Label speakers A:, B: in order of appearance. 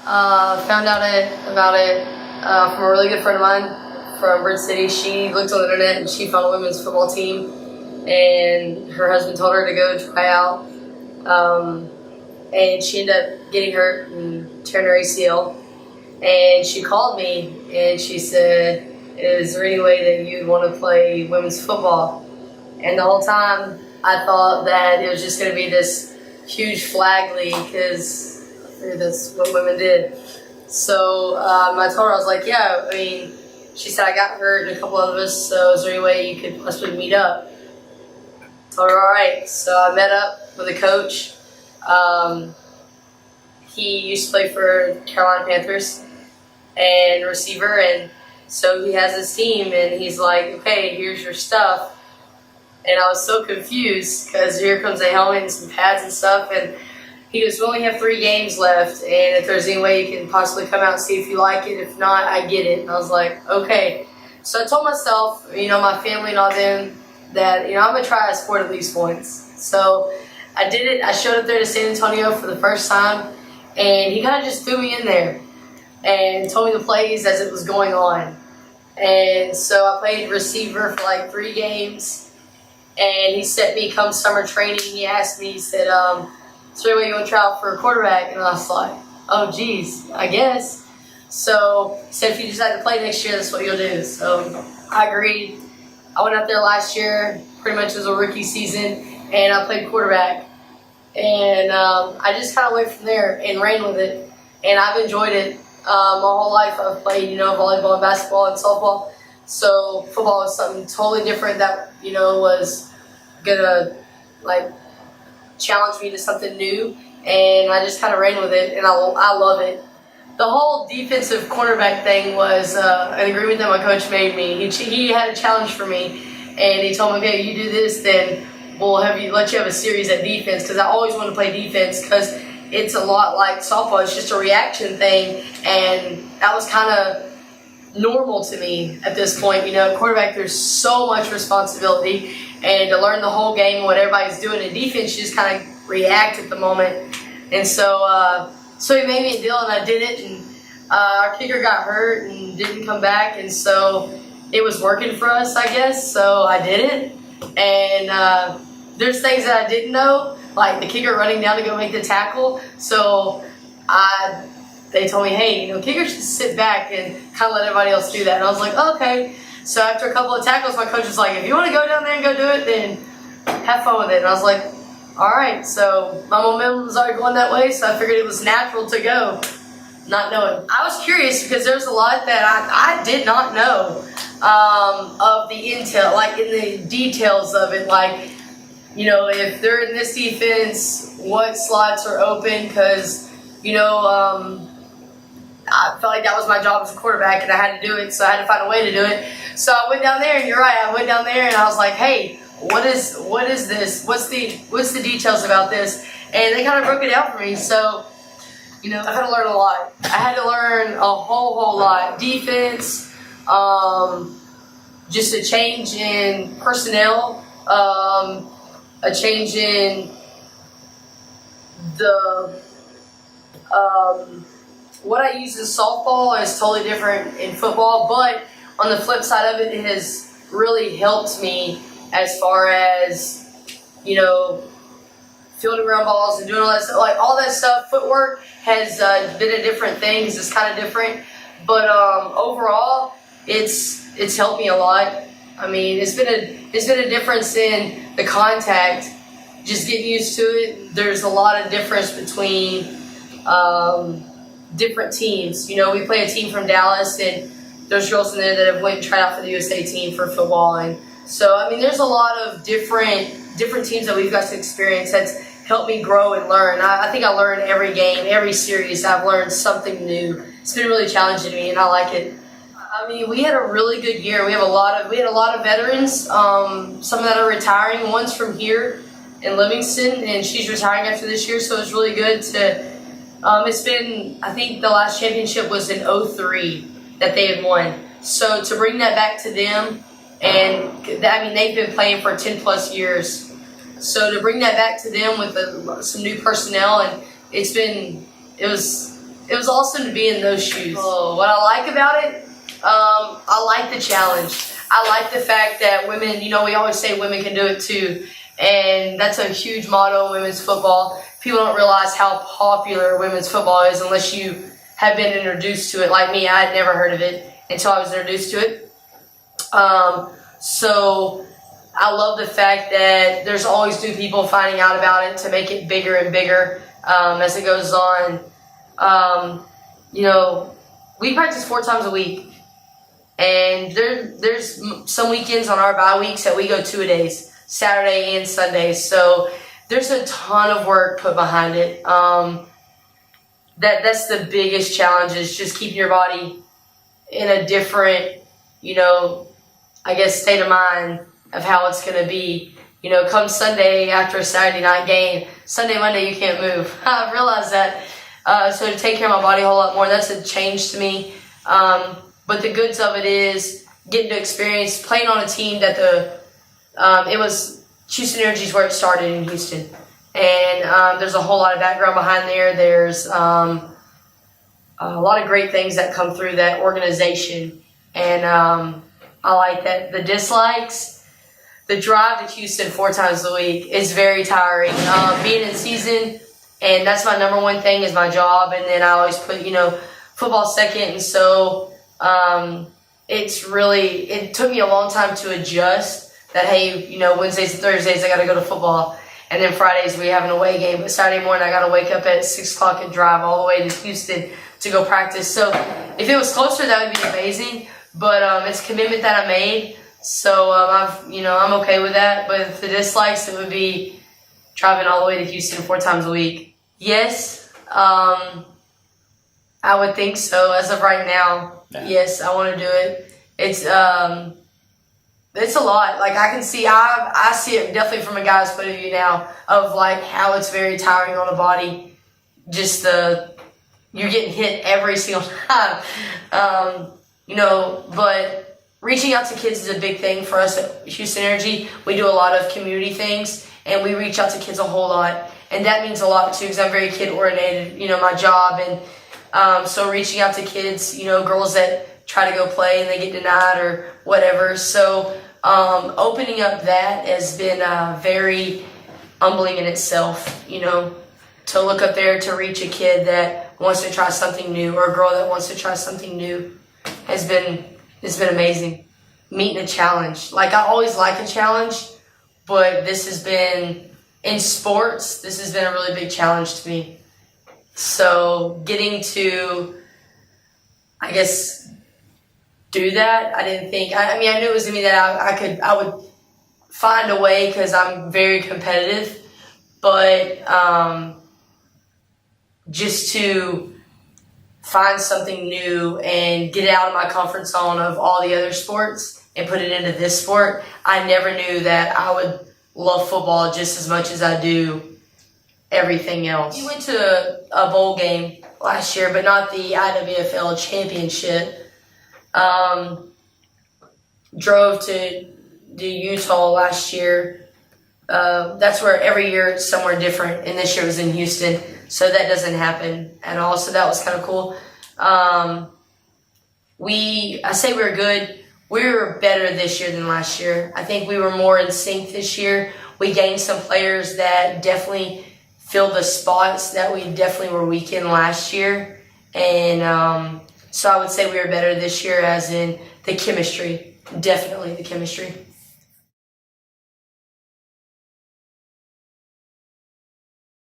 A: Found out about it from a really good friend of mine from Bridge City. She looked on the internet and she found a women's football team, and her husband told her to go try out. And she ended up getting hurt and tearing her ACL. And she called me and she said, "Is there any way that you'd want to play women's football?" And the whole time I thought that it was just going to be this huge flag league because that's what women did. So I told her, I was like, yeah, I mean, she said, I got hurt and a couple of us, so is there any way you could possibly meet up? Told her, all right. So I met up with a coach. He used to play for Carolina Panthers and receiver, and so he has his team, and he's like, okay, here's your stuff. And I was so confused because here comes a helmet and some pads and stuff, and he goes, we only have 3 games left, and if there's any way you can possibly come out and see if you like it. If not, I get it. And I was like, okay. So I told myself, my family and all them, that, I'm going to try a sport at least once. So I did it. I showed up there to San Antonio for the first time, and he kind of just threw me in there and told me the plays as it was going on. And so I played receiver for like 3 games, and he set me come summer training. He asked me, he said, is there any way you want to try out for a quarterback? And I was like, oh, geez, I guess. So he said, if you decide to play next year, that's what you'll do. So I agreed. I went out there last year, pretty much as a rookie season, and I played quarterback. And I just kind of went from there and ran with it. And I've enjoyed it. My whole life I've played, volleyball and basketball and softball. So football was something totally different that, was going to, challenge me to something new, and I just kind of ran with it, and I love it. The whole defensive cornerback thing was an agreement that my coach made me. He had a challenge for me, and he told me, okay, you do this, then we'll let you have a series at defense, because I always wanted to play defense, because it's a lot like softball. It's just a reaction thing, and that was kind of normal to me at this point. Quarterback, there's so much responsibility, and to learn the whole game, what everybody's doing in defense, you just kind of react at the moment. And so he made me a deal, and I did it, and our kicker got hurt and didn't come back, and so it was working for us, I guess, so I did it. And there's things that I didn't know, like the kicker running down to go make the tackle, so they told me, hey, kickers should sit back and kind of let everybody else do that. And I was like, oh, okay. So after a couple of tackles, my coach was like, if you want to go down there and go do it, then have fun with it. And I was like, all right. So my momentum was already going that way, so I figured it was natural to go, not knowing. I was curious because there's a lot that I did not know of the intel, like in the details of it, like, if they're in this defense, what slots are open, because, I felt like that was my job as a quarterback, and I had to do it, so I had to find a way to do it. So I went down there, and you're right, I went down there, and I was like, hey, what is this? What's the details about this? And they kind of broke it down for me. So, I had to learn a lot. I had to learn a whole lot. Defense, just a change in personnel, a change in the what I use in softball is totally different in football, but on the flip side of it, it has really helped me as far as, fielding ground balls and doing all that stuff. Like all that stuff, footwork has been a different thing. It's kind of different, but overall, it's helped me a lot. I mean, it's been a difference in the contact. Just getting used to it. There's a lot of difference between different teams. We play a team from Dallas, and there's girls in there that have went and tried out for the USA team for football, and so I mean, there's a lot of different teams that we've got to experience that's helped me grow and learn. I think I learn every game, every series. I've learned something new. It's been really challenging to me, and I like it. I mean, we had a really good year. We had a lot of veterans. Some that are retiring. One's from here in Livingston, and she's retiring after this year, so it's really good to. It's been, I think the last championship was in 2003 that they had won. So to bring that back to them, and they've been playing for 10 plus years. So to bring that back to them with some new personnel, and it was It was awesome to be in those shoes. Oh, what I like about it, I like the challenge. I like the fact that women, we always say women can do it too. And that's a huge motto in women's football. People don't realize how popular women's football is unless you have been introduced to it. Like me, I had never heard of it until I was introduced to it. So I love the fact that there's always new people finding out about it to make it bigger and bigger as it goes on. We practice 4 times a week, and there's some weekends on our bye weeks that we go 2-a-days, Saturday and Sunday. So there's a ton of work put behind it. That's the biggest challenge, is just keeping your body in a different, state of mind of how it's going to be. Come Sunday after a Saturday night game, Sunday, Monday, you can't move. I realized that. So to take care of my body a whole lot more, that's a change to me. But the goods of it is getting to experience playing on a team that it was Houston Energy is where it started in Houston. And there's a whole lot of background behind there. There's a lot of great things that come through that organization. And I like that. The dislikes, the drive to Houston 4 times a week is very tiring. Being in season, and that's my number one thing, is my job. And then I always put, football second. And so it took me a long time to adjust that, hey, Wednesdays and Thursdays I got to go to football. And then Fridays we have an away game. But Saturday morning I got to wake up at 6 o'clock and drive all the way to Houston to go practice. So if it was closer, that would be amazing. But it's a commitment that I made. So I'm okay with that. But if the dislikes, it would be driving all the way to Houston 4 times a week. Yes, I would think so. As of right now, Yes, I want to do it. It's a lot. Like I can see, I see it definitely from a guy's point of view now, of like how it's very tiring on the body. Just you're getting hit every single time. But reaching out to kids is a big thing for us at Houston Energy. We do a lot of community things, and we reach out to kids a whole lot. And that means a lot, too, because I'm very kid-oriented, my job. And so reaching out to kids, girls that try to go play and they get denied or whatever. So opening up that has been very humbling in itself, to look up there to reach a kid that wants to try something new, or a girl that wants to try something new has been amazing. Meeting a challenge. Like, I always like a challenge, but this has been, in sports, this has been a really big challenge to me. So getting to, do that, I didn't think, I knew it was going to be that I would find a way, because I'm very competitive, but just to find something new and get out of my comfort zone of all the other sports and put it into this sport. I never knew that I would love football just as much as I do everything else. We went to a bowl game last year, but not the IWFL championship. Drove to Utah last year. That's where every year it's somewhere different, and this year was in Houston. So that doesn't happen at all. So that was kind of cool. I say we were good. We were better this year than last year. I think we were more in sync this year. We gained some players that definitely filled the spots that we definitely were weak in last year. And so I would say we were better this year, as in the chemistry. Definitely the chemistry.